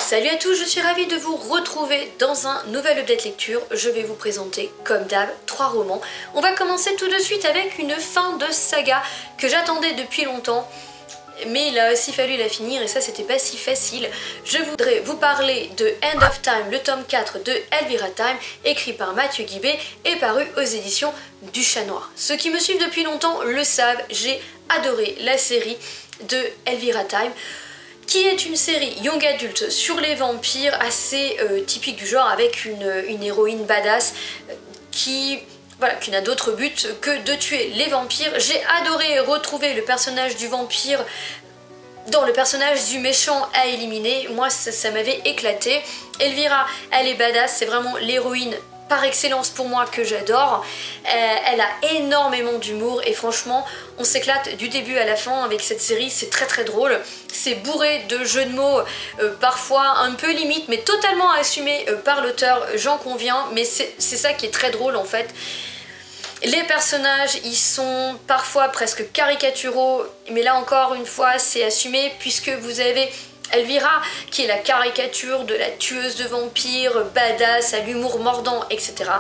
Salut à tous, je suis ravie de vous retrouver dans un nouvel update lecture. Je vais vous présenter, comme d'hab, 3 romans. On va commencer tout de suite avec une fin de saga que j'attendais depuis longtemps. Mais il a aussi fallu la finir et ça c'était pas si facile. Je voudrais vous parler de End of Time, le tome 4 de Elvira Time, écrit par Mathieu Guibé et paru aux éditions du Chat Noir. Ceux qui me suivent depuis longtemps le savent, j'ai adoré la série de Elvira Time, qui est une série young adulte sur les vampires assez typique du genre, avec une héroïne badass qui n'a d'autre but que de tuer les vampires. J'ai adoré retrouver le personnage du vampire dans le personnage du méchant à éliminer. Moi ça m'avait éclaté. Elvira, elle est badass, c'est vraiment l'héroïne par excellence pour moi que j'adore. Elle a énormément d'humour et franchement on s'éclate du début à la fin avec cette série, c'est très drôle. C'est bourré de jeux de mots, parfois un peu limite mais totalement assumé par l'auteur, j'en conviens, mais c'est ça qui est très drôle en fait. Les personnages, ils sont parfois presque caricaturaux, mais là encore une fois c'est assumé puisque vous avez Elvira qui est la caricature de la tueuse de vampires, badass, à l'humour mordant, etc.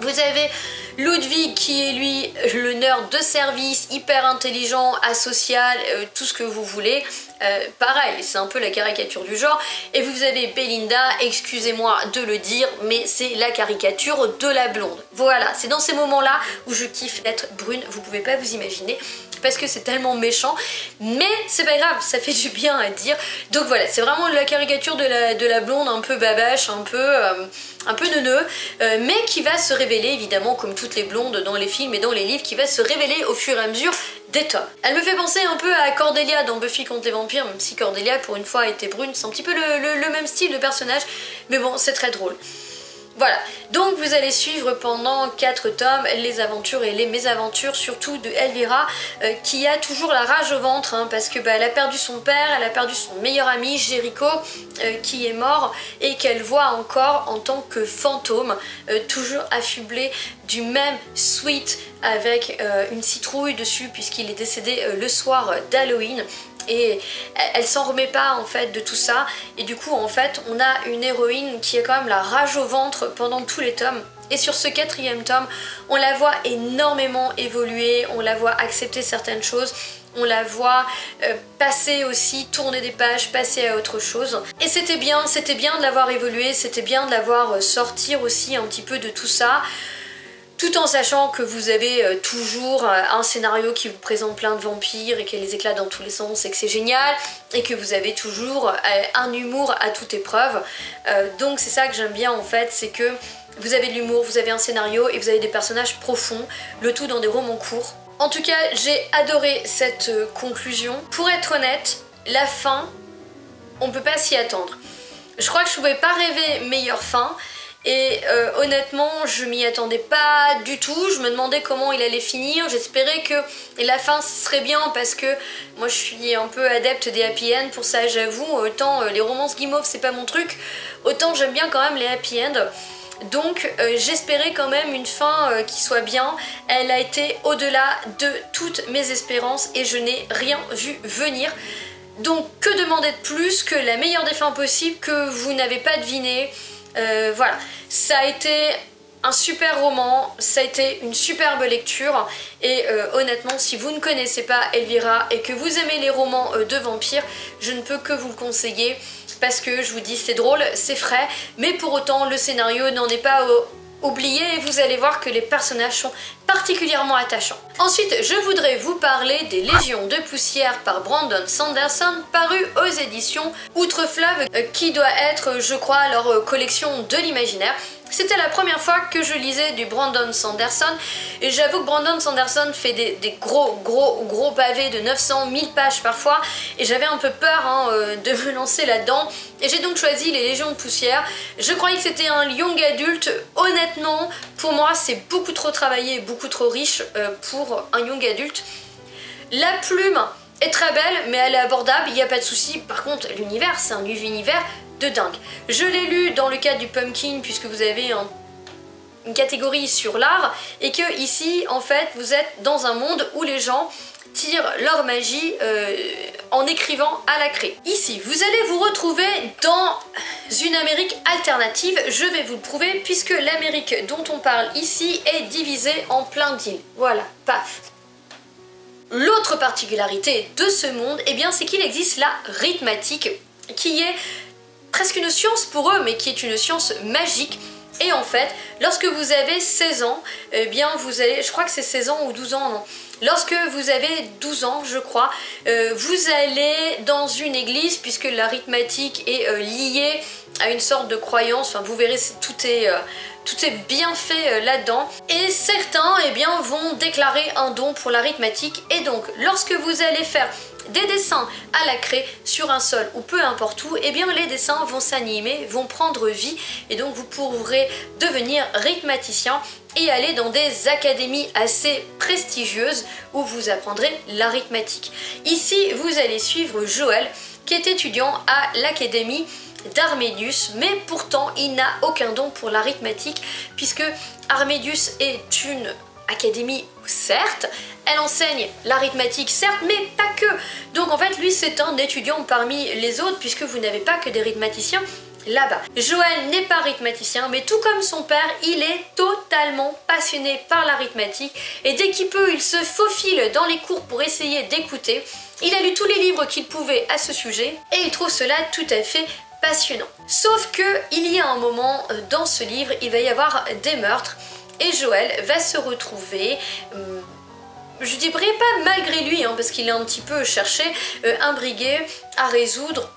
Vous avez Ludwig qui est lui le nerd de service, hyper intelligent, asocial, tout ce que vous voulez. Pareil, c'est un peu la caricature du genre. Et vous avez Belinda, excusez-moi de le dire, mais c'est la caricature de la blonde. Voilà, c'est dans ces moments-là où je kiffe d'être brune, vous pouvez pas vous imaginer, parce que c'est tellement méchant, mais c'est pas grave, ça fait du bien à dire. Donc voilà, c'est vraiment la caricature de la blonde un peu babache, un peu neuneux, mais qui va se révéler évidemment comme toutes les blondes dans les films et dans les livres, qui va se révéler au fur et à mesure des tomes. Elle me fait penser un peu à Cordelia dans Buffy contre les vampires, même si Cordelia pour une fois était brune, c'est un petit peu le même style de personnage, mais bon c'est très drôle. Voilà, donc vous allez suivre pendant 4 tomes les aventures et les mésaventures, surtout de Elvira, qui a toujours la rage au ventre, hein, parce que elle a perdu son père, elle a perdu son meilleur ami Jericho, qui est mort, et qu'elle voit encore en tant que fantôme, toujours affublé du même sweat avec une citrouille dessus, puisqu'il est décédé le soir d'Halloween. Et elle s'en remet pas en fait de tout ça, et du coup en fait on a une héroïne qui a quand même la rage au ventre pendant tous les tomes. Et sur ce 4e tome, on la voit énormément évoluer, on la voit accepter certaines choses, on la voit passer aussi, tourner des pages, passer à autre chose. Et c'était bien de la voir évoluer, c'était bien de la voir sortir aussi un petit peu de tout ça, tout en sachant que vous avez toujours un scénario qui vous présente plein de vampires et qu'elle les éclate dans tous les sens et que c'est génial, et que vous avez toujours un humour à toute épreuve. Donc c'est ça que j'aime bien en fait, c'est que vous avez de l'humour, vous avez un scénario et vous avez des personnages profonds, le tout dans des romans courts. En tout cas, j'ai adoré cette conclusion. Pour être honnête, la fin, on peut pas s'y attendre. Je crois que je pouvais pas rêver meilleure fin. Et honnêtement je m'y attendais pas du tout, je me demandais comment il allait finir, j'espérais que la fin serait bien parce que moi je suis un peu adepte des happy end, pour ça j'avoue, autant les romances guimauves c'est pas mon truc, autant j'aime bien quand même les happy end. Donc j'espérais quand même une fin qui soit bien. Elle a été au-delà de toutes mes espérances et je n'ai rien vu venir. Donc que demander de plus que la meilleure des fins possibles que vous n'avez pas deviné. Voilà, ça a été un super roman, ça a été une superbe lecture et honnêtement si vous ne connaissez pas Elvira et que vous aimez les romans de vampires, je ne peux que vous le conseiller parce que je vous dis c'est drôle, c'est frais, mais pour autant le scénario n'en est pas oublié et vous allez voir que les personnages sont particulièrement attachants. Ensuite, je voudrais vous parler des Légions de poussière par Brandon Sanderson, paru aux éditions Outre-Fleuve, qui doit être, je crois, leur collection de l'imaginaire. C'était la première fois que je lisais du Brandon Sanderson et j'avoue que Brandon Sanderson fait des gros pavés de 900, 1000 pages parfois et j'avais un peu peur de me lancer là-dedans et j'ai donc choisi les Légions de poussière. Je croyais que c'était un young adulte, honnêtement pour moi c'est beaucoup trop travaillé, beaucoup trop riche pour un young adulte. La plume est très belle mais elle est abordable, il n'y a pas de souci. Par contre l'univers, c'est un univers de dingue. Je l'ai lu dans le cadre du Pumpkin puisque vous avez un une catégorie sur l'art et que ici en fait vous êtes dans un monde où les gens tirent leur magie en écrivant à la craie. Ici, vous allez vous retrouver dans une Amérique alternative, je vais vous le prouver, puisque l'Amérique dont on parle ici est divisée en plein d'îles. Voilà, paf. L'autre particularité de ce monde, eh bien, c'est qu'il existe la arithmétique, qui est presque une science pour eux, mais qui est une science magique. Et en fait, lorsque vous avez 16 ans, eh bien vous allez, je crois que c'est 16 ans ou 12 ans, non. Lorsque vous avez 12 ans, je crois, vous allez dans une église, puisque l'arithmétique est liée à une sorte de croyance, enfin vous verrez, tout est bien fait là-dedans. Et certains, eh bien, vont déclarer un don pour l'arithmétique. Et donc, lorsque vous allez faire des dessins à la craie sur un sol ou peu importe où, eh bien les dessins vont s'animer, vont prendre vie et donc vous pourrez devenir arithméticien et aller dans des académies assez prestigieuses où vous apprendrez l'arithmétique. Ici, vous allez suivre Joël qui est étudiant à l'académie d'Armédius, mais pourtant il n'a aucun don pour l'arithmétique puisque Armédius est une académie, certes, elle enseigne l'arithmétique, certes, mais pas que. Donc en fait, lui, c'est un étudiant parmi les autres, puisque vous n'avez pas que des arithméticiens là-bas. Joël n'est pas arithméticien, mais tout comme son père, il est totalement passionné par l'arithmétique, et dès qu'il peut, il se faufile dans les cours pour essayer d'écouter. Il a lu tous les livres qu'il pouvait à ce sujet, et il trouve cela tout à fait passionnant. Sauf que, il y a un moment dans ce livre, il va y avoir des meurtres, et Joël va se retrouver, je dirais pas malgré lui, parce qu'il est un petit peu cherché, imbrigué à résoudre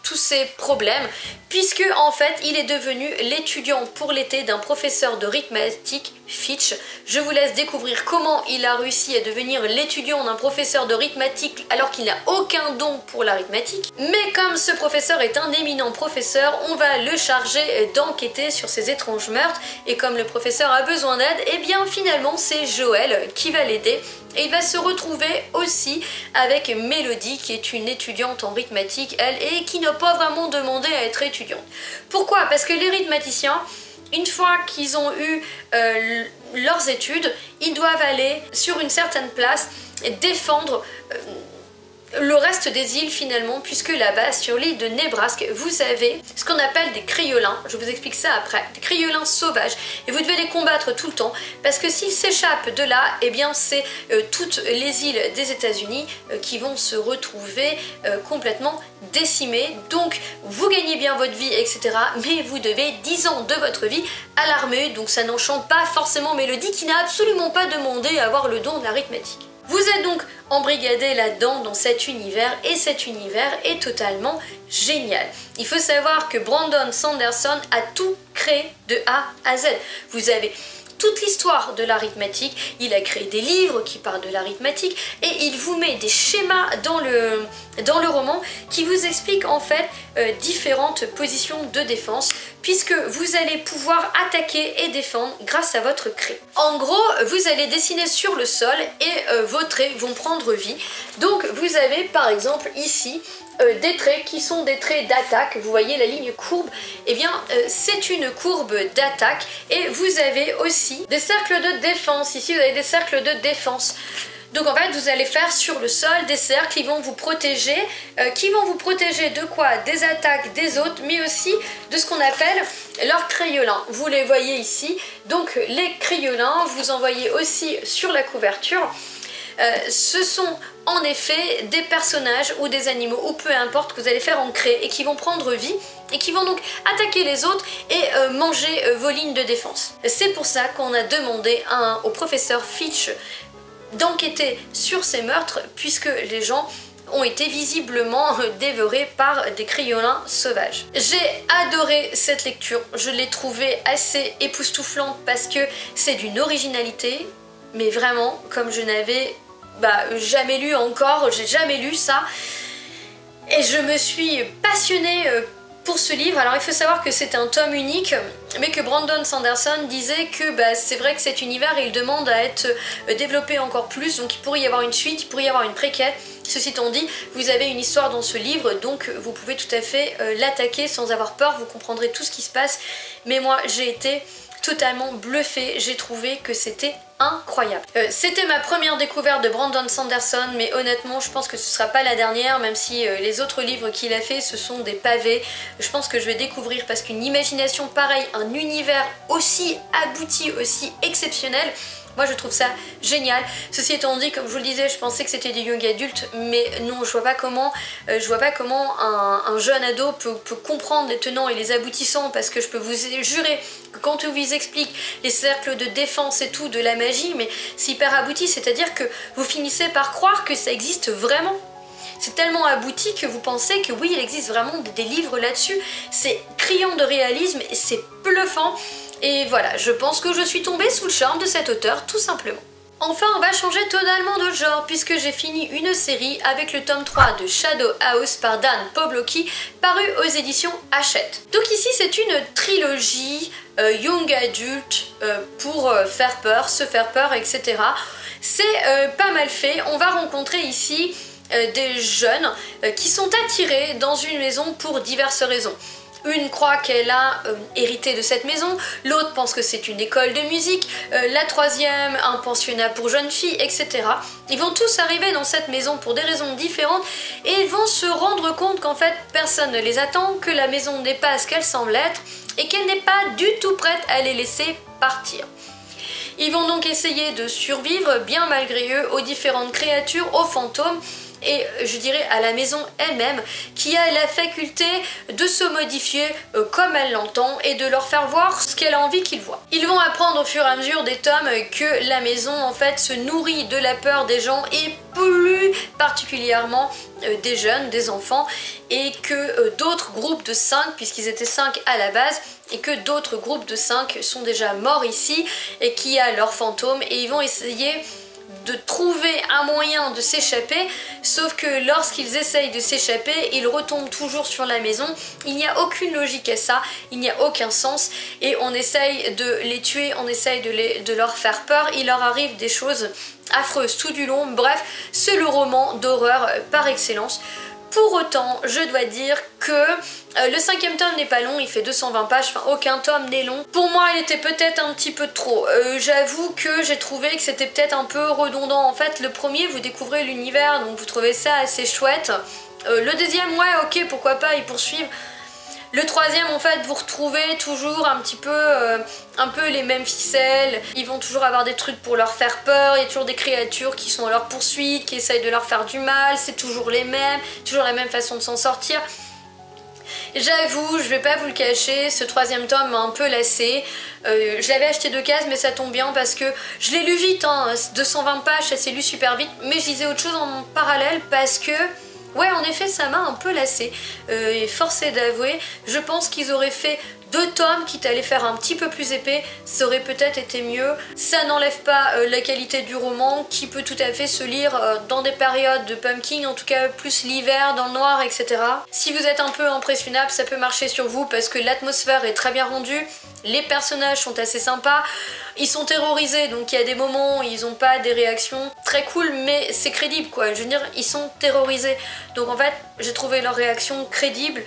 tous ces problèmes, puisque en fait il est devenu l'étudiant pour l'été d'un professeur de arithmétique, Fitch. Je vous laisse découvrir comment il a réussi à devenir l'étudiant d'un professeur de arithmétique alors qu'il n'a aucun don pour l'arithmétique. Mais comme ce professeur est un éminent professeur, on va le charger d'enquêter sur ces étranges meurtres, et comme le professeur a besoin d'aide, et bien finalement c'est Joël qui va l'aider. Et il va se retrouver aussi avec Mélodie, qui est une étudiante en arithmétique, elle, et qui n'a pas vraiment demandé à être étudiante. Pourquoi? Parce que les arithméticiens, une fois qu'ils ont eu leurs études, ils doivent aller sur une certaine place et défendre le reste des îles finalement, puisque là-bas, sur l'île de Nebraska, vous avez ce qu'on appelle des criolins, je vous explique ça après, des criolins sauvages, et vous devez les combattre tout le temps, parce que s'ils s'échappent de là, eh bien c'est toutes les îles des États-Unis qui vont se retrouver complètement décimées. Donc vous gagnez bien votre vie, etc., mais vous devez 10 ans de votre vie à l'armée, donc ça n'enchante pas forcément Mélodie, qui n'a absolument pas demandé à avoir le don de l'arithmétique. Vous êtes donc embrigadé là-dedans, dans cet univers, et cet univers est totalement génial. Il faut savoir que Brandon Sanderson a tout créé de A à Z. Vous avez toute l'histoire de l'arithmétique, il a créé des livres qui parlent de l'arithmétique, et il vous met des schémas dans le roman qui vous expliquent en fait différentes positions de défense, puisque vous allez pouvoir attaquer et défendre grâce à votre craie. En gros, vous allez dessiner sur le sol et vos traits vont prendre vie. Donc vous avez par exemple ici des traits qui sont des traits d'attaque. Vous voyez la ligne courbe, et bien c'est une courbe d'attaque. Et vous avez aussi des cercles de défense. Ici vous avez des cercles de défense. Donc en fait vous allez faire sur le sol des cercles qui vont vous protéger. De quoi? Des attaques des autres, mais aussi de ce qu'on appelle leurs crayolins. Vous les voyez ici. Donc les crayolins, vous en voyez aussi sur la couverture. Ce sont en effet des personnages ou des animaux ou peu importe que vous allez faire en craie et qui vont prendre vie et qui vont donc attaquer les autres et manger vos lignes de défense. C'est pour ça qu'on a demandé au professeur Fitch d'enquêter sur ces meurtres, puisque les gens ont été visiblement dévorés par des criolins sauvages. J'ai adoré cette lecture, je l'ai trouvée assez époustouflante parce que c'est d'une originalité, mais vraiment comme je n'avais jamais lu encore, j'ai jamais lu ça, et je me suis passionnée pour ce livre. Alors il faut savoir que c'est un tome unique, mais que Brandon Sanderson disait que c'est vrai que cet univers il demande à être développé encore plus, donc il pourrait y avoir une suite, il pourrait y avoir une préquelle. Ceci étant dit, vous avez une histoire dans ce livre, donc vous pouvez tout à fait l'attaquer sans avoir peur, vous comprendrez tout ce qui se passe. Mais moi j'ai été totalement bluffée, j'ai trouvé que c'était incroyable. C'était ma première découverte de Brandon Sanderson, mais honnêtement je pense que ce sera pas la dernière, même si les autres livres qu'il a fait ce sont des pavés. Je pense que je vais découvrir parce qu'une imagination pareille, un univers aussi abouti, aussi exceptionnel, moi je trouve ça génial. Ceci étant dit, comme je vous le disais, je pensais que c'était des young adultes, mais non, je vois pas comment un jeune ado peut comprendre les tenants et les aboutissants, parce que je peux vous jurer que quand on vous explique les cercles de défense et tout de la magie, mais c'est hyper abouti, c'est-à-dire que vous finissez par croire que ça existe vraiment. C'est tellement abouti que vous pensez que oui, il existe vraiment des livres là-dessus. C'est criant de réalisme et c'est bluffant. Et voilà, je pense que je suis tombée sous le charme de cet auteur, tout simplement. Enfin, on va changer totalement de genre puisque j'ai fini une série avec le tome 3 de Shadow House par Dan Pawlowski, paru aux éditions Hachette. Donc ici, c'est une trilogie young adulte pour faire peur, se faire peur, etc. C'est pas mal fait. On va rencontrer ici des jeunes qui sont attirés dans une maison pour diverses raisons. Une croit qu'elle a hérité de cette maison, l'autre pense que c'est une école de musique, la troisième un pensionnat pour jeunes filles, etc. Ils vont tous arriver dans cette maison pour des raisons différentes et ils vont se rendre compte qu'en fait personne ne les attend, que la maison n'est pas ce qu'elle semble être et qu'elle n'est pas du tout prête à les laisser partir. Ils vont donc essayer de survivre bien malgré eux aux différentes créatures, aux fantômes, et je dirais à la maison elle-même qui a la faculté de se modifier comme elle l'entend et de leur faire voir ce qu'elle a envie qu'ils voient. Ils vont apprendre au fur et à mesure des tomes que la maison en fait se nourrit de la peur des gens et plus particulièrement des jeunes, des enfants, et que d'autres groupes de 5, puisqu'ils étaient 5 à la base, et que d'autres groupes de 5 sont déjà morts ici et qui a leurs fantômes et ils vont essayer de trouver un moyen de s'échapper, sauf que lorsqu'ils essayent de s'échapper, ils retombent toujours sur la maison. Il n'y a aucune logique à ça, il n'y a aucun sens, et on essaye de les tuer, on essaye de leur faire peur, il leur arrive des choses affreuses tout du long. Bref, c'est le roman d'horreur par excellence. Pour autant, je dois dire que le 5e tome n'est pas long, il fait 220 pages, enfin aucun tome n'est long. Pour moi, il était peut-être un petit peu trop. J'avoue que j'ai trouvé que c'était peut-être un peu redondant. En fait, le premier, vous découvrez l'univers, donc vous trouvez ça assez chouette. Le deuxième, ouais, ok, pourquoi pas, ils poursuivent. Le troisième, en fait, vous retrouvez toujours un peu les mêmes ficelles. Ils vont toujours avoir des trucs pour leur faire peur. Il y a toujours des créatures qui sont à leur poursuite, qui essayent de leur faire du mal. C'est toujours les mêmes, toujours la même façon de s'en sortir. J'avoue, je vais pas vous le cacher, ce 3e tome m'a un peu lassé. Je l'avais acheté de case, mais ça tombe bien parce que je l'ai lu vite, hein, 220 pages, ça s'est lu super vite. Mais je lisais autre chose en parallèle parce que... ouais, en effet, ça m'a un peu lassé. Et force est d'avouer, je pense qu'ils auraient fait 2 tomes, quitte à les faire un petit peu plus épais, ça aurait peut-être été mieux. Ça n'enlève pas la qualité du roman, qui peut tout à fait se lire dans des périodes de pumpkin, en tout cas plus l'hiver, dans le noir, etc. Si vous êtes un peu impressionnable, ça peut marcher sur vous parce que l'atmosphère est très bien rendue, les personnages sont assez sympas, ils sont terrorisés, donc il y a des moments où ils n'ont pas des réactions très cool, mais c'est crédible quoi, je veux dire, ils sont terrorisés. Donc en fait, j'ai trouvé leurs réactions crédibles.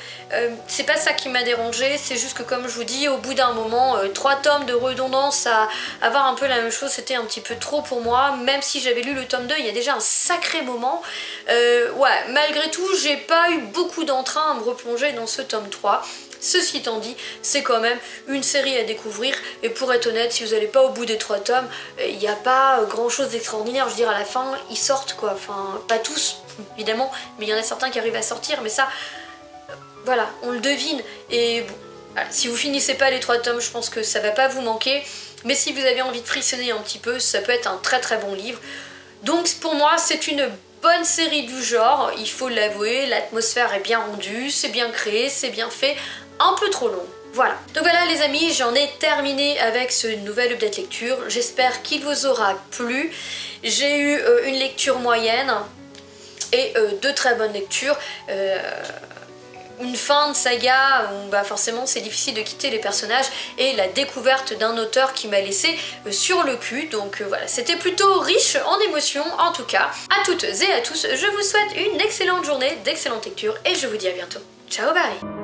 C'est pas ça qui m'a dérangé, c'est juste que comme je vous dis, au bout d'un moment, 3 tomes de redondance à avoir un peu la même chose, c'était un petit peu trop pour moi. Même si j'avais lu le tome 2, il y a déjà un sacré moment. Ouais, malgré tout, j'ai pas eu beaucoup d'entrain à me replonger dans ce tome 3. Ceci étant dit, c'est quand même une série à découvrir, et pour être honnête, si vous n'allez pas au bout des 3 tomes, il n'y a pas grand chose d'extraordinaire. Je veux dire, à la fin, ils sortent quoi, enfin, pas tous, évidemment, mais il y en a certains qui arrivent à sortir, mais ça, voilà, on le devine, et bon, voilà, si vous finissez pas les 3 tomes, je pense que ça va pas vous manquer, mais si vous avez envie de frissonner un petit peu, ça peut être un très très bon livre. Donc pour moi, c'est une bonne série du genre, il faut l'avouer, l'atmosphère est bien rendue, c'est bien créé, c'est bien fait, un peu trop long. Voilà. Donc voilà les amis, j'en ai terminé avec ce nouvel update lecture. J'espère qu'il vous aura plu. J'ai eu une lecture moyenne et 2 très bonnes lectures. Une fin de saga où bah forcément c'est difficile de quitter les personnages, et la découverte d'un auteur qui m'a laissé sur le cul. Donc voilà, c'était plutôt riche en émotions. En tout cas, à toutes et à tous, je vous souhaite une excellente journée, d'excellentes lectures, et je vous dis à bientôt. Ciao, bye.